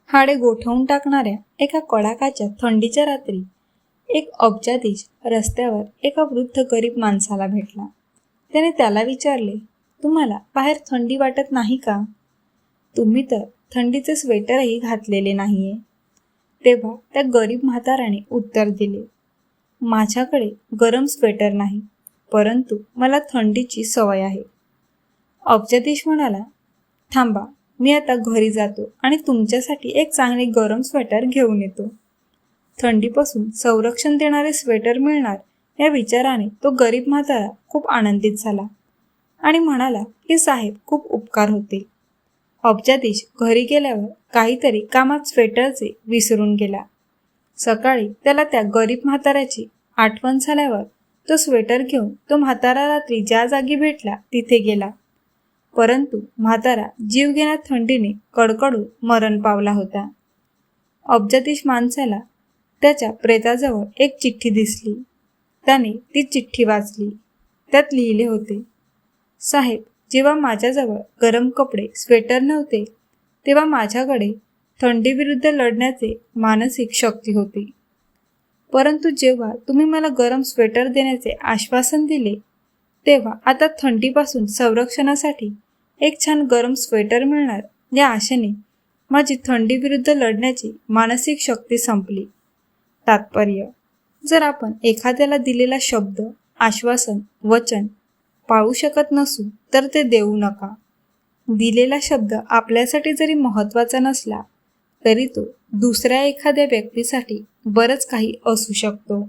हाडे गोठवून टाकणाऱ्या एका कडाक्याच्या थंडीच्या रात्री एक अब्जाधीश रस्त्यावर एका वृद्ध गरीब माणसाला भेटला. त्याने त्याला विचारले, तुम्हाला बाहेर थंडी वाटत नाही का? तुम्ही तर थंडीचे स्वेटरही घातलेले नाहीये. तेव्हा त्या गरीब म्हाताऱ्याने उत्तर दिले, माझ्याकडे गरम स्वेटर नाही, परंतु मला थंडीची सवय आहे. अब्जाधीश म्हणाला, थांबा, मी आता घरी जातो आणि तुमच्यासाठी एक चांगले गरम स्वेटर घेऊन येतो. थंडीपासून संरक्षण देणारे स्वेटर मिळणार या विचाराने तो गरीब म्हातारा खूप आनंदित झाला आणि म्हणाला की साहेब, खूप उपकार होतील. अब्जाधीश घरी गेल्यावर काहीतरी कामात स्वेटरचे विसरून गेला. सकाळी त्याला त्या गरीब म्हाताऱ्याची आठवण झाल्यावर तो स्वेटर घेऊन तो म्हातारा रात्री ज्या जागी भेटला तिथे गेला. परंतु म्हातारा जीवघेण्या थंडीने कडकडून मरण पावला होता. अब्जाधीश माणसाला त्याच्या प्रेताजवळ एक चिठ्ठी दिसली. त्याने ती चिठ्ठी वाचली. त्यात लिहिले होते, साहेब, जेव्हा माझ्याजवळ गरम कपडे स्वेटर नव्हते तेव्हा माझ्याकडे थंडीविरुद्ध लढण्याचे मानसिक शक्ती होती. परंतु जेव्हा तुम्ही मला गरम स्वेटर देण्याचे आश्वासन दिले तेव्हा आता थंडीपासून संरक्षणासाठी एक छान गरम स्वेटर मिळणार या आशेने माझी थंडीविरुद्ध लढण्याची मानसिक शक्ती संपली. तात्पर्य, जर आपण एखाद्याला दिलेला शब्द, आश्वासन, वचन पाळू शकत नसू तर ते देऊ नका. दिलेला शब्द आपल्यासाठी जरी महत्त्वाचा नसला तरी तो दुसऱ्या एखाद्या व्यक्तीसाठी बरंच काही असू शकतो.